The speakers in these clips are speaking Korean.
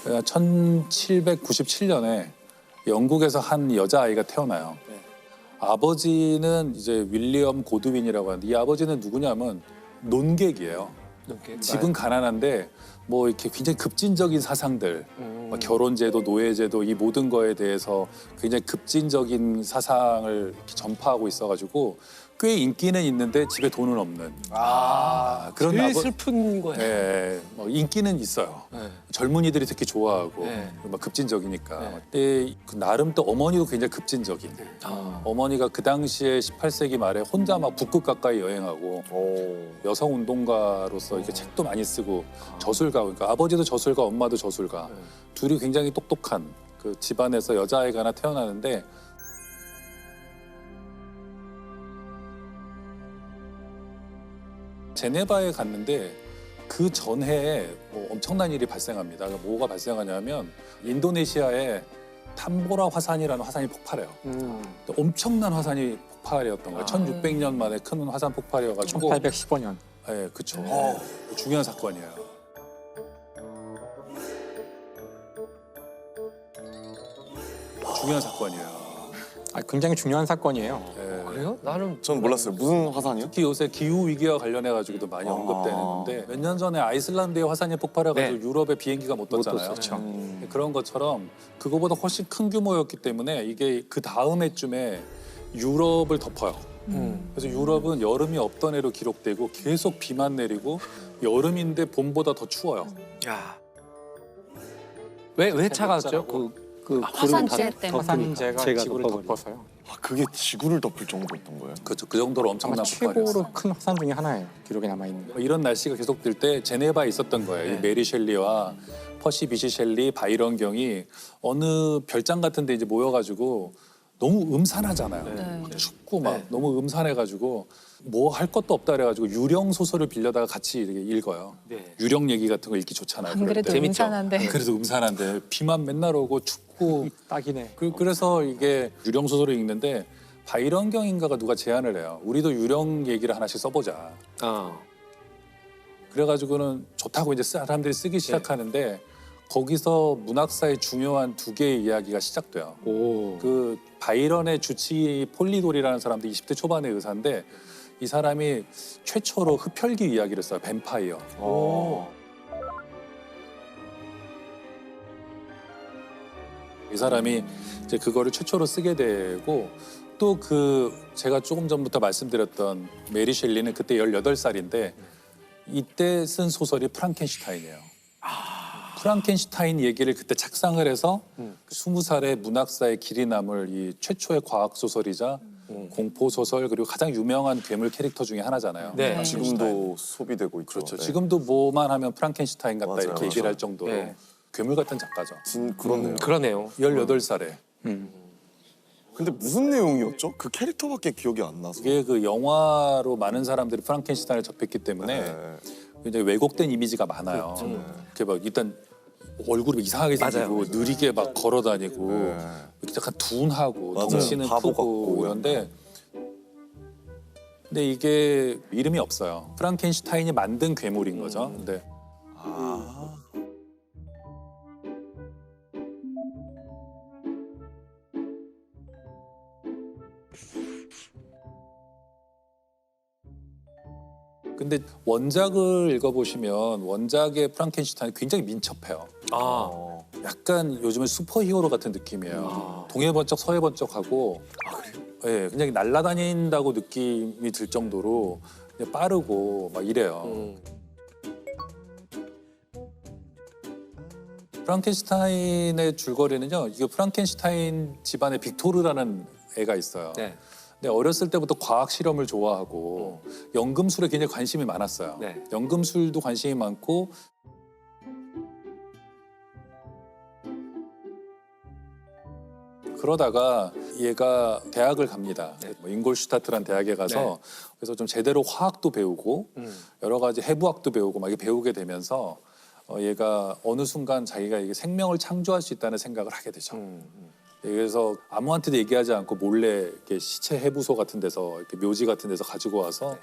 1797년에 영국에서 한 여자아이가 태어나요. 아버지는 이제 윌리엄 고드윈이라고 하는데 이 아버지는 누구냐면 논객이에요. 집은 가난한데 뭐 이렇게 굉장히 급진적인 사상들, 막 결혼제도, 노예제도 이 모든 거에 대해서 굉장히 급진적인 사상을 이렇게 전파하고 있어가지고 꽤 인기는 있는데 집에 돈은 없는. 그런 제일 슬픈 거예요. 예, 뭐 인기는 있어요. 젊은이들이 특히 좋아하고 막 급진적이니까. 근데 그 나름 또 어머니도 굉장히 급진적인. 어머니가 그 당시에 18세기 말에 혼자 막 북극 가까이 여행하고 여성 운동가로서 이렇게 책도 많이 쓰고 저술가, 그러니까 아버지도 저술가, 엄마도 저술가. 둘이 굉장히 똑똑한 그 집안에서 여자아이가 하나 태어나는데 제네바에 갔는데 그 전해에 뭐 엄청난 일이 발생합니다. 그러니까 뭐가 발생하냐면 인도네시아에 탐보라 화산이라는 화산이 폭발해요. 엄청난 화산이 폭발이었던 거예요. 1600년 만에 큰 화산 폭발이어가지고 1815년. 네, 그렇죠. 중요한 사건이에요. 중요한 사건이에요. 굉장히 중요한 사건이에요. 네. 그래요? 나는 전 몰랐어요. 무슨 화산이요? 특히 요새 기후 위기와 관련해가지고도 많이 언급되는데 몇 년 전에 아이슬란드에 화산이 폭발해가지고 유럽에 비행기가 못 떴잖아요. 그런 것처럼 그거보다 훨씬 큰 규모였기 때문에 이게 그 다음 해쯤에 유럽을 덮어요. 그래서 유럽은 여름이 없던 해로 기록되고 계속 비만 내리고 여름인데 봄보다 더 추워요. 야. 왜 차가웠죠? 화산재 때문에. 화산재가 제가 지구를 덮어서요. 그게 지구를 덮을 정도였던 거예요? 그렇죠. 그 정도로 아마 엄청난 최고로 폭발이었어요. 큰 화산 중에 하나예요. 기록에 남아 있는. 이런 날씨가 계속될 때 제네바에 있었던 거예요. 이 메리 셸리와 퍼시 비시 셸리, 바이런 경이 어느 별장 같은 데 이제 모여가지고 너무 음산하잖아요. 춥고 막 너무 음산해가지고 뭐 할 것도 없다 그래가지고 유령 소설을 빌려다가 같이 이렇게 읽어요. 유령 얘기 같은 거 읽기 좋잖아요. 안 그래도 그럴 때. 음산한데. 그래도 음산한데 비만 맨날 오고 춥고 딱이네. 그래서 이게 유령 소설을 읽는데 바이런 경인가가 누가 제안을 해요. 우리도 유령 얘기를 하나씩 써보자. 그래가지고는 좋다고 이제 사람들이 쓰기 시작하는데 거기서 문학사의 중요한 두 개의 이야기가 시작돼요. 그 바이런의 주치 폴리돌이라는 사람도 20대 초반의 의사인데 이 사람이 최초로 흡혈귀 이야기를 써요. 뱀파이어. 이 사람이 이제 그거를 최초로 쓰게 되고 또 그 제가 조금 전부터 말씀드렸던 메리 셸리는 그때 18살인데 이때 쓴 소설이 프랑켄슈타인이에요. 프랑켄슈타인 얘기를 그때 착상을 해서 20살의 문학사의 길이 남을 이 최초의 과학 소설이자 공포 소설 그리고 가장 유명한 괴물 캐릭터 중에 하나잖아요. 네. 지금도 소비되고 있죠. 그렇죠. 네. 지금도 뭐만 하면 프랑켄슈타인 같다 맞아요. 이렇게 얘기를 할 정도로 네. 괴물 같은 작가죠. 그렇네요. 그러네요. 18살에. 근데 무슨 내용이었죠? 그 캐릭터밖에 기억이 안 나서. 그게 그 영화로 많은 사람들이 프랑켄슈타인을 접했기 때문에 네. 굉장히 왜곡된 이미지가 많아요. 이렇게 막 일단 얼굴이 이상하게 생기고 느리게 막 걸어다니고 이렇게 약간 둔하고 맞아요. 덩치는 바보 크고 같고 이런데 근데 이게 이름이 없어요. 프랑켄슈타인이 만든 괴물인 거죠. 근데 근데 원작을 읽어보시면 원작의 프랑켄슈타인이 굉장히 민첩해요. 약간 요즘은 슈퍼히어로 같은 느낌이에요. 동해번쩍 서해번쩍하고 예, 그냥 날아다닌다고 느낌이 들 정도로 그냥 빠르고 막 이래요. 프랑켄슈타인의 줄거리는요. 이게 프랑켄슈타인 집안에 빅토르라는 애가 있어요. 근데 어렸을 때부터 과학 실험을 좋아하고 연금술에 굉장히 관심이 많았어요. 연금술도 관심이 많고 그러다가 얘가 대학을 갑니다. 뭐 잉골슈타트라는 대학에 가서 그래서 좀 제대로 화학도 배우고 여러 가지 해부학도 배우고 막 이게 배우게 되면서 얘가 어느 순간 자기가 이게 생명을 창조할 수 있다는 생각을 하게 되죠. 그래서 아무한테도 얘기하지 않고 몰래 이렇게 시체 해부소 같은 데서 이렇게 묘지 같은 데서 가지고 와서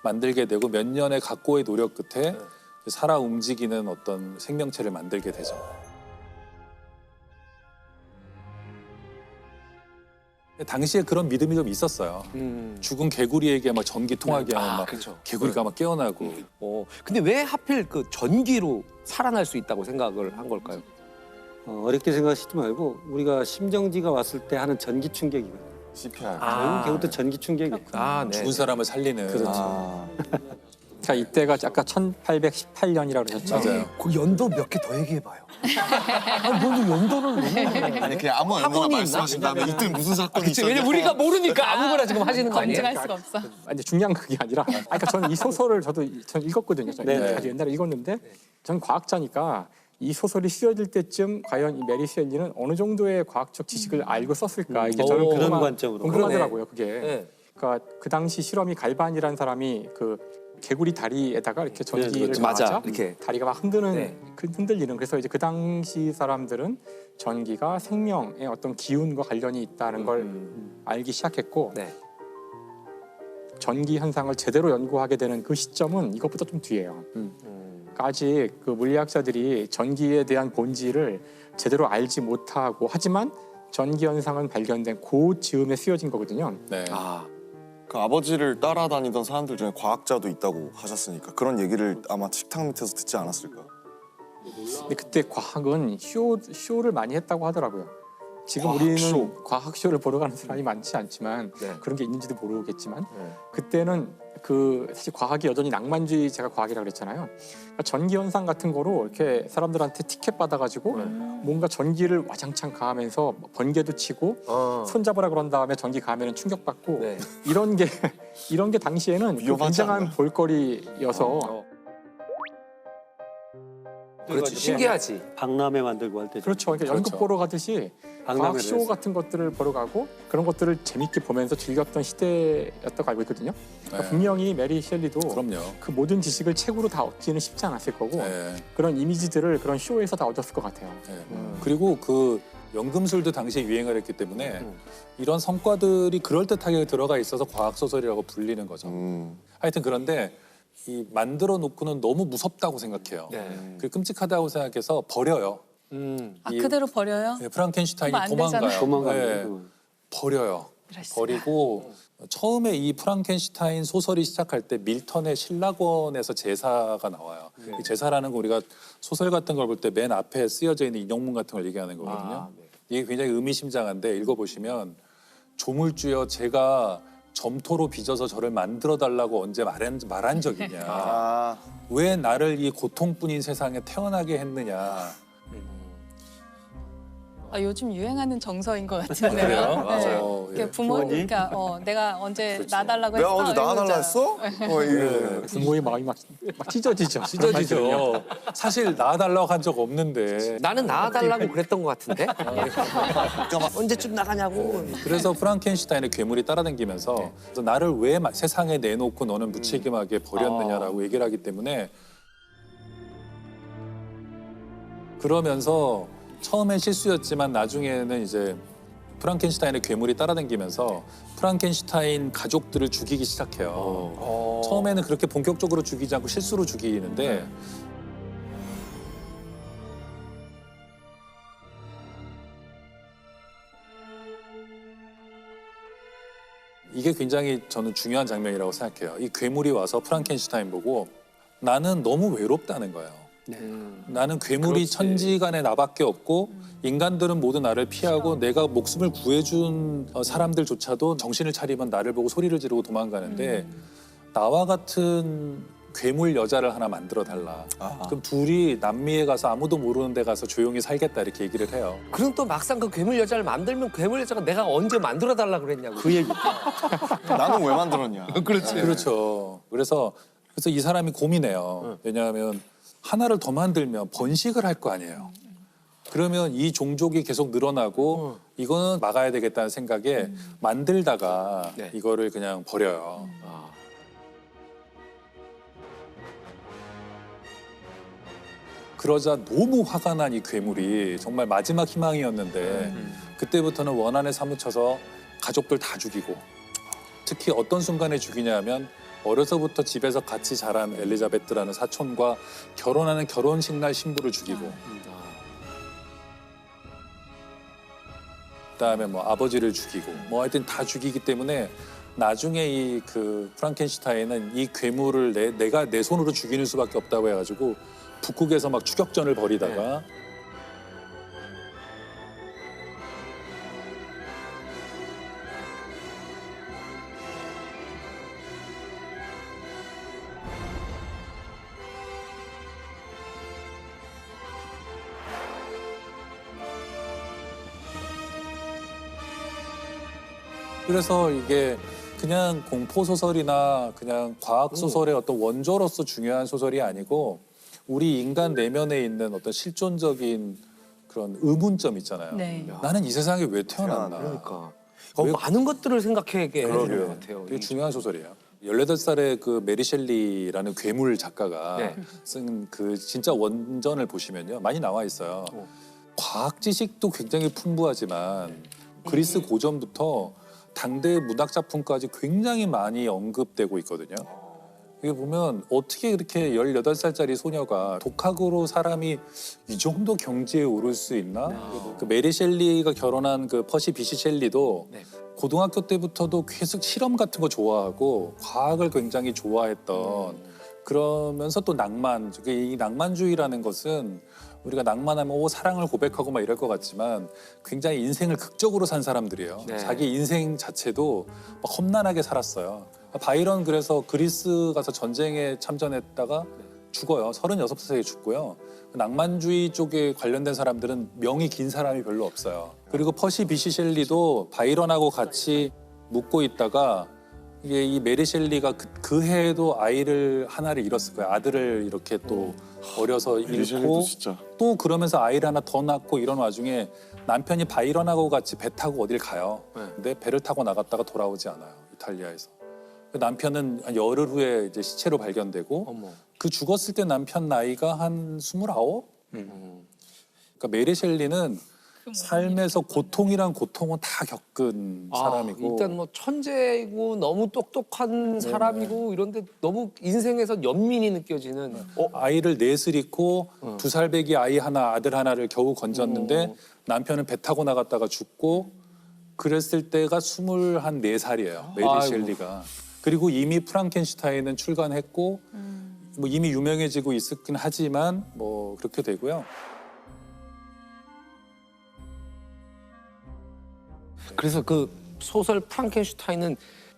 만들게 되고 몇 년의 각고의 노력 끝에 살아 움직이는 어떤 생명체를 만들게 되죠. 당시에 그런 믿음이 좀 있었어요. 죽은 개구리에게 막 전기 통하게 하면 막 그렇죠. 개구리가 막 깨어나고. 근데 왜 하필 그 전기로 살아날 수 있다고 생각을 한 걸까요? 어렵게 생각하시지 말고 우리가 심정지가 왔을 때 하는 전기 충격이거든요. CPR. 그것도 전기 충격이에요. 네. 죽은 사람을 살리는. 그렇죠. 아. 자, 이때가 아까 1818년이라고 그러셨죠? 맞아요. 그 연도 몇 개 더 얘기해봐요. 아니 먼저 연도를 너무 아니 그냥 아무 연도나 학원이 말씀하신 다음에 이때 무슨 사건이 그치, 있었냐. 왜냐면 우리가 모르니까 아무거나 지금 하시는 거 아니에요? 검증할 수가 없어. 근데 중요한 그게 아니라, 그러니까 저는 이 소설을 전 읽었거든요. 네. 아주 옛날에 읽었는데, 전 과학자니까 이 소설이 쓰여질 때쯤 과연 이 메리 셸리는 어느 정도의 과학적 지식을 알고 썼을까? 이게 저는 그런 관점으로. 궁금하더라고요. 그게. 네. 그러니까 그 당시 실험이 갈반이라는 사람이 그 개구리 다리에다가 이렇게 전기를 그렇죠. 맞아. 가하자 이렇게. 다리가 막 흔드는 네. 흔들리는. 그래서 이제 그 당시 사람들은 전기가 생명의 어떤 기운과 관련이 있다는 걸 알기 시작했고, 네. 전기 현상을 제대로 연구하게 되는 그 시점은 이것보다 좀 뒤에요. 그러니까 아직 그 물리학자들이 전기에 대한 본질을 제대로 알지 못하고, 하지만 전기 현상은 발견된 그 즈음에 쓰여진 거거든요. 네. 그 아버지를 따라다니던 사람들 중에 과학자도 있다고 하셨으니까 그런 얘기를 아마 식탁 밑에서 듣지 않았을까. 근데 그때 과학은 쇼를 많이 했다고 하더라고요. 지금 우리는 과학쇼를 보러 가는 사람이 많지 않지만 네. 그런 게 있는지도 모르겠지만 네. 그때는 그 사실 과학이 여전히 낭만주의자가 과학이라고 그랬잖아요. 그러니까 전기 현상 같은 거로 이렇게 사람들한테 티켓 받아가지고 뭔가 전기를 와장창 가하면서 번개도 치고 손잡으라 그런 다음에 전기 가하면 충격받고 네. 이런 게 당시에는 위험하지 굉장한 않나? 볼거리여서 그렇지. 신기하지. 박람회 만들고 할 때. 그렇죠. 그러니까 연극 보러 가듯이 박람회를 과학쇼 했어요. 같은 것들을 보러 가고 그런 것들을 재밌게 보면서 즐겼던 시대였다고 알고 있거든요. 그러니까 네. 분명히 메리 셸리도 그럼요. 그 모든 지식을 책으로 다 얻기는 쉽지 않았을 거고 네. 그런 이미지들을 그런 쇼에서 다 얻었을 것 같아요. 네. 그리고 그 연금술도 당시에 유행을 했기 때문에 이런 성과들이 그럴듯하게 들어가 있어서 과학 소설이라고 불리는 거죠. 하여튼 그런데 이 만들어 놓고는 너무 무섭다고 생각해요. 네. 그 끔찍하다고 생각해서 버려요. 이- 그대로 버려요? 네, 프랑켄슈타인이 그러면 안 도망가요. 되잖아요. 도망가는 네, 버려요. 이럴 수가. 버리고 처음에 이 프랑켄슈타인 소설이 시작할 때 밀턴의 신락원에서 제사가 나와요. 이 제사라는 거 우리가 소설 같은 걸 볼 때 맨 앞에 쓰여져 있는 인용문 같은 걸 얘기하는 거거든요. 이게 굉장히 의미심장한데 읽어보시면 조물주여 제가 점토로 빚어서 저를 만들어 달라고 언제 말한 적이냐. 아. 왜 나를 이 고통뿐인 세상에 태어나게 했느냐. 요즘 유행하는 정서인 것 같잖아요. 그래요? 네. 어, 예. 그러니까 그러니까 내가 언제 그렇죠. 나달라고 내가 했어? 언제 나와달라 이러잖아. 했어? 이게. 부모의 마음이 막 찢어지죠. 찢어지죠. 사실 낳아달라고 한 적 없는데. 나는 나와달라고 그랬던 것 같은데. 언제쯤 나가냐고. 그래서 프랑켄슈타인의 괴물이 따라다니면서 그래서 나를 왜 세상에 내놓고 너는 무책임하게 버렸느냐라고 얘기를 하기 때문에 그러면서 처음엔 실수였지만 나중에는 이제 프랑켄슈타인의 괴물이 따라다니면서 프랑켄슈타인 가족들을 죽이기 시작해요. 처음에는 그렇게 본격적으로 죽이지 않고 실수로 죽이는데 이게 굉장히 저는 중요한 장면이라고 생각해요. 이 괴물이 와서 프랑켄슈타인 보고 나는 너무 외롭다는 거예요. 나는 괴물이 천지간에 나밖에 없고 인간들은 모두 나를 피하고 내가 목숨을 구해준 사람들조차도 정신을 차리면 나를 보고 소리를 지르고 도망가는데 나와 같은 괴물 여자를 하나 만들어 달라. 그럼 둘이 남미에 가서 아무도 모르는 데 가서 조용히 살겠다 이렇게 얘기를 해요. 그럼 또 막상 그 괴물 여자를 만들면 괴물 여자가 내가 언제 만들어 달라 그랬냐고. 그 얘기. 나는 왜 만들었냐. 그렇지. 그렇죠. 그래서 이 사람이 고민해요. 왜냐하면 하나를 더 만들면 번식을 할 거 아니에요. 그러면 이 종족이 계속 늘어나고 이거는 막아야 되겠다는 생각에 만들다가 네. 이거를 그냥 버려요. 그러자 너무 화가 난 이 괴물이 정말 마지막 희망이었는데 그때부터는 원한에 사무쳐서 가족들 다 죽이고 특히 어떤 순간에 죽이냐 하면 어려서부터 집에서 같이 자란 엘리자베트라는 사촌과 결혼하는 결혼식 날 신부를 죽이고 그다음에 뭐 아버지를 죽이고 뭐 하여튼 다 죽이기 때문에 나중에 이 그 프랑켄슈타인은 이 괴물을 내가 내 손으로 죽이는 수밖에 없다고 해가지고 북극에서 막 추격전을 벌이다가 그래서 이게 그냥 공포 소설이나 그냥 과학 소설의 어떤 원조로서 중요한 소설이 아니고 우리 인간 내면에 있는 어떤 실존적인 그런 의문점 있잖아요. 네. 나는 이 세상에 왜 태어났나? 그러니까 많은 것들을 생각하게 해주는 것 같아요. 되게 중요한 소설이에요. 18살의 그 메리 셸리라는 괴물 작가가 네. 쓴 그 진짜 원전을 보시면요. 많이 나와 있어요. 과학 지식도 굉장히 풍부하지만 그리스 고전부터 당대 문학 작품까지 굉장히 많이 언급되고 있거든요. 이게 보면 어떻게 그렇게 18살짜리 소녀가 독학으로 사람이 이 정도 경지에 오를 수 있나? 그 메리 셸리가 결혼한 그 퍼시 비시 셸리도 네. 고등학교 때부터도 계속 실험 같은 거 좋아하고 과학을 굉장히 좋아했던 그러면서 또 낭만, 이 낭만주의라는 것은 우리가 낭만하면 사랑을 고백하고 막 이럴 것 같지만 굉장히 인생을 극적으로 산 사람들이에요. 네. 자기 인생 자체도 막 험난하게 살았어요. 바이런 그래서 그리스 가서 전쟁에 참전했다가 죽어요. 36살에 죽고요. 낭만주의 쪽에 관련된 사람들은 명이 긴 사람이 별로 없어요. 그리고 퍼시 비시 셸리도 바이런하고 같이 묵고 있다가 이게 이 메리 셸리가 그 해에도 아이를 하나를 잃었을 거예요. 아들을 이렇게 또 어려서 메리 셸리도 잃고 진짜 또 그러면서 아이를 하나 더 낳고 이런 와중에 남편이 바이런하고 같이 배 타고 어딜 가요. 근데 배를 타고 나갔다가 돌아오지 않아요. 이탈리아에서. 남편은 한 열흘 후에 이제 시체로 발견되고 어머. 그 죽었을 때 남편 나이가 한 29? 그러니까 메리 셸리는 삶에서 고통이란 고통은 다 겪은 사람이고 일단 뭐 천재이고 너무 똑똑한 사람이고 이런데 너무 인생에서 연민이 느껴지는. 아이를 넷을 잃고 2살 배기 아이 하나 아들 하나를 겨우 건졌는데 남편은 배 타고 나갔다가 죽고 그랬을 때가 24살이에요. 메리 아이고. 셸리가. 그리고 이미 프랑켄슈타인은 출간했고 뭐 이미 유명해지고 있었긴 하지만 뭐 그렇게 되고요. 그래서 그 소설 프랑켄슈타인은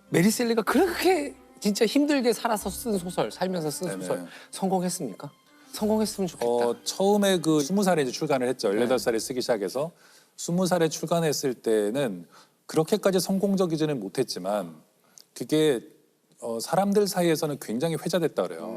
메리 셸리가 그렇게 진짜 힘들게 살아서 쓴 소설, 살면서 쓴 네네. 소설 성공했습니까? 성공했으면 좋겠다. 처음에 그 20살에 이제 출간을 했죠. 18살에 쓰기 시작해서 20살에 출간했을 때는 그렇게까지 성공적이지는 못했지만 그게 사람들 사이에서는 굉장히 회자됐다 그래요.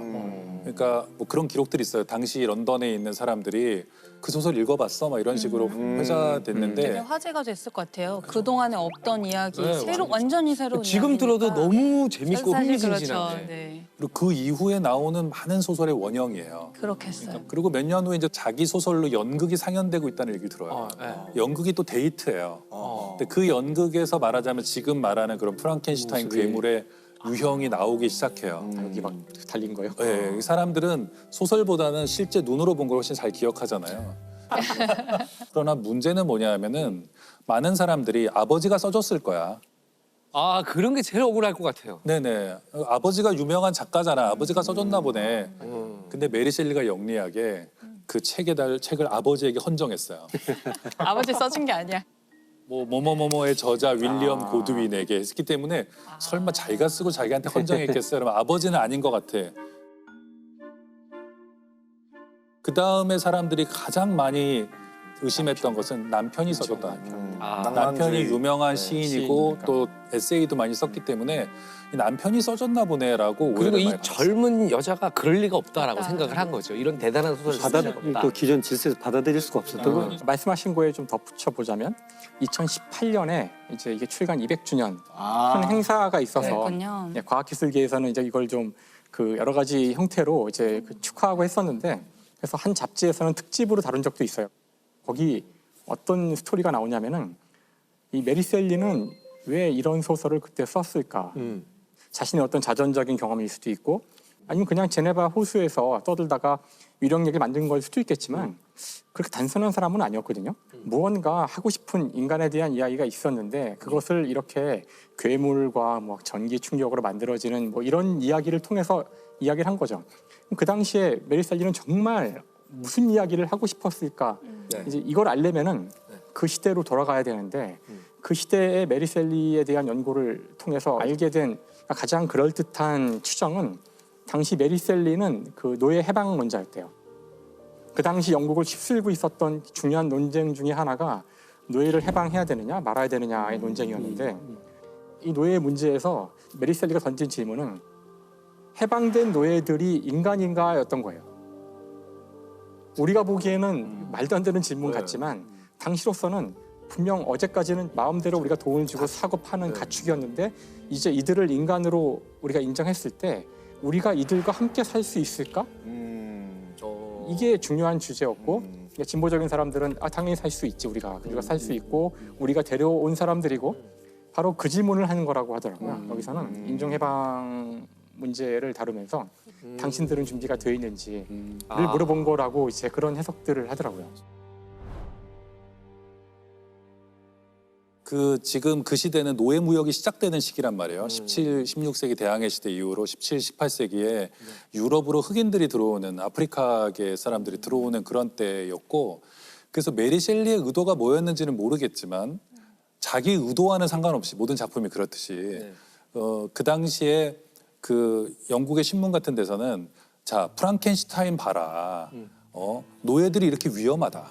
그러니까 뭐 그런 기록들이 있어요. 당시 런던에 있는 사람들이 그 소설 읽어봤어? 막 이런 식으로 되게 회자됐는데 화제가 됐을 것 같아요. 그동안에 없던 이야기, 네, 완전히 새로운 지금 들어도 이야기니까. 너무 재밌고 사실 흥미진진한데. 그렇죠. 네. 그리고 그 이후에 나오는 많은 소설의 원형이에요. 그렇겠어요. 그리고 몇 년 후에 이제 자기 소설로 연극이 상연되고 있다는 얘기 들어요. 네. 연극이 또 데이트예요. 근데 그 연극에서 말하자면 지금 말하는 그런 프랑켄슈타인 괴물의 유형이 나오기 시작해요. 여기 막 달린 거요. 이 사람들은 소설보다는 실제 눈으로 본 걸 훨씬 잘 기억하잖아요. 그러나 문제는 뭐냐면은 많은 사람들이 아버지가 써줬을 거야. 아, 그런 게 제일 억울할 것 같아요. 네네. 아버지가 유명한 작가잖아. 아버지가 써줬나 보네. 근데 메리 셸리가 영리하게 그 책을 아버지에게 헌정했어요. 아버지 써준 게 아니야. 뭐 뭐뭐뭐뭐의 저자 윌리엄 고드윈에게 했기 때문에 설마 자기가 쓰고 자기한테 헌정했겠어요? 그러면 아버지는 아닌 것 같아. 그 다음에 사람들이 가장 많이 의심했던 것은 남편이 써줬다. 남편이 유명한 시인이고 시인이니까. 또 에세이도 많이 썼기 때문에 이 남편이 써줬나 보네라고 그리고 오해를 이 많이 받았어요. 젊은 여자가 그럴 리가 없다라고 없다. 생각을 한 거죠. 이런 대단한 소설을 쓸 리가 없다. 또 기존 질서에서 받아들일 수가 없었던 거예요. 말씀하신 거에 좀 덧붙여 보자면 2018년에 이제 이게 출간 200주년 큰 행사가 있어서 그랬군요. 예, 과학기술계에서는 이제 이걸 좀 그 여러 가지 형태로 이제 그 축하하고 했었는데 그래서 한 잡지에서는 특집으로 다룬 적도 있어요. 거기 어떤 스토리가 나오냐면은 이 메리 셸리는 왜 이런 소설을 그때 썼을까? 자신의 어떤 자전적인 경험일 수도 있고 아니면 그냥 제네바 호수에서 떠들다가 위령력을 만든 걸 수도 있겠지만 그렇게 단순한 사람은 아니었거든요. 무언가 하고 싶은 인간에 대한 이야기가 있었는데 그것을 이렇게 괴물과 뭐 전기 충격으로 만들어지는 뭐 이런 이야기를 통해서 이야기를 한 거죠. 그 당시에 메리 셀리는 정말 무슨 이야기를 하고 싶었을까? 네. 이제 이걸 알려면은 그 시대로 돌아가야 되는데 그 시대의 메리 셀리에 대한 연구를 통해서 알게 된 가장 그럴듯한 추정은 당시 메리 셀리는 그 노예 해방론자였대요. 그 당시 영국을 휩쓸고 있었던 중요한 논쟁 중에 하나가 노예를 해방해야 되느냐 말아야 되느냐의 논쟁이었는데 이 노예 문제에서 메리 셀리가 던진 질문은 해방된 노예들이 인간인가였던 거예요. 우리가 보기에는 말도 안 되는 질문 같지만 당시로서는 분명 어제까지는 마음대로 우리가 돈을 주고 사고 파는 가축이었는데 이제 이들을 인간으로 우리가 인정했을 때 우리가 이들과 함께 살 수 있을까? 이게 중요한 주제였고 그러니까 진보적인 사람들은 당연히 살 수 있지 우리가 살 수 있고 우리가 데려온 사람들이고 바로 그 질문을 하는 거라고 하더라고요. 여기서는 인종해방 문제를 다루면서 당신들은 준비가 되어 있는지를 물어본 거라고 이제 그런 해석들을 하더라고요. 그 지금 그 시대는 노예 무역이 시작되는 시기란 말이에요. 17, 16세기 대항해 시대 이후로 17, 18세기에 유럽으로 흑인들이 들어오는 아프리카계 사람들이 들어오는 그런 때였고 그래서 메리 셸리의 의도가 뭐였는지는 모르겠지만 자기 의도와는 상관없이 모든 작품이 그렇듯이 그 당시에 그 영국의 신문 같은 데서는 자 프랑켄슈타인 봐라. 노예들이 이렇게 위험하다.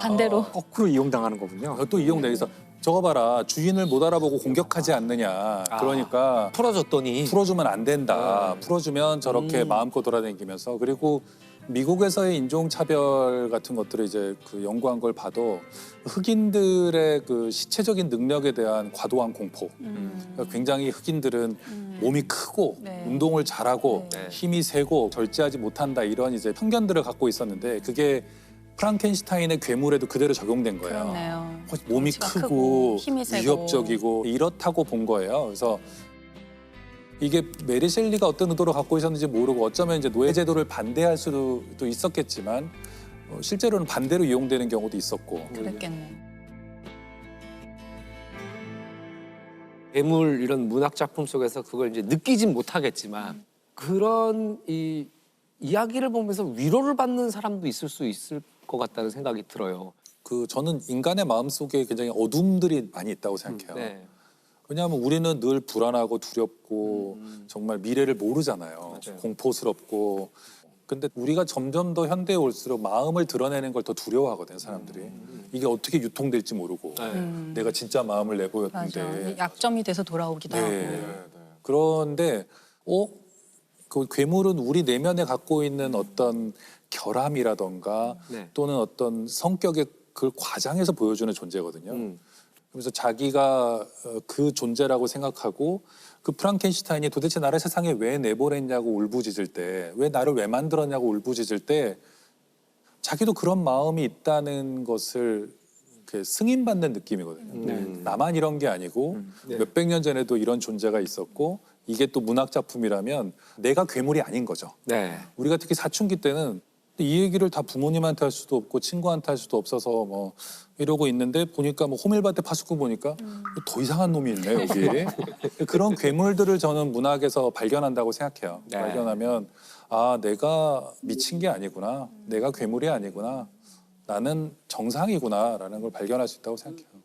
반대로. 거꾸로 이용당하는 거군요. 또 이용돼서 저거 봐라 주인을 못 알아보고 공격하지 않느냐. 그러니까 풀어줬더니 풀어주면 안 된다. 풀어주면 저렇게 마음껏 돌아다니면서 그리고 미국에서의 인종차별 같은 것들을 이제 그 연구한 걸 봐도 흑인들의 그 시체적인 능력에 대한 과도한 공포. 그러니까 굉장히 흑인들은 몸이 크고 네. 운동을 잘하고 네. 힘이 세고 절제하지 못한다 이런 이제 편견들을 갖고 있었는데 그게 프랑켄슈타인의 괴물에도 그대로 적용된 거예요. 그렇네요. 몸이 덩치가 크고 크고 힘이 세고. 위협적이고 이렇다고 본 거예요. 그래서 이게 메리 셸리가 어떤 의도를 갖고 있었는지 모르고 어쩌면 이제 노예 제도를 반대할 수도 또 있었겠지만 실제로는 반대로 이용되는 경우도 있었고. 그랬겠네. 괴물 이런 문학 작품 속에서 그걸 이제 느끼진 못하겠지만 그런 이 이야기를 보면서 위로를 받는 사람도 있을 수 있을 것 같다는 생각이 들어요. 그 저는 인간의 마음 속에 굉장히 어둠들이 많이 있다고 생각해요. 네. 왜냐하면 우리는 늘 불안하고 두렵고 정말 미래를 모르잖아요. 맞아요. 공포스럽고. 근데 우리가 점점 더 현대에 올수록 마음을 드러내는 걸 더 두려워하거든요, 사람들이. 이게 어떻게 유통될지 모르고. 내가 진짜 마음을 맞아. 내보였는데. 약점이 돼서 돌아오기도 네. 하고. 그런데 그 괴물은 우리 내면에 갖고 있는 어떤 결함이라던가 네. 또는 어떤 성격의 그걸 과장해서 보여주는 존재거든요. 그래서 자기가 그 존재라고 생각하고 그 프랑켄슈타인이 도대체 나를 세상에 왜 내보냈냐고 울부짖을 때, 왜 나를 왜 만들었냐고 울부짖을 때 자기도 그런 마음이 있다는 것을 이렇게 승인받는 느낌이거든요. 나만 이런 게 아니고 몇백 년 전에도 이런 존재가 있었고 이게 또 문학 작품이라면 내가 괴물이 아닌 거죠. 네. 우리가 특히 사춘기 때는 이 얘기를 다 부모님한테 할 수도 없고 친구한테 할 수도 없어서 뭐 이러고 있는데 보니까 뭐 호밀밭에 파수꾼 보니까 더 이상한 놈이 있네 여기. 그런 괴물들을 저는 문학에서 발견한다고 생각해요. 네. 발견하면 아 내가 미친 게 아니구나. 내가 괴물이 아니구나. 나는 정상이구나라는 걸 발견할 수 있다고 생각해요.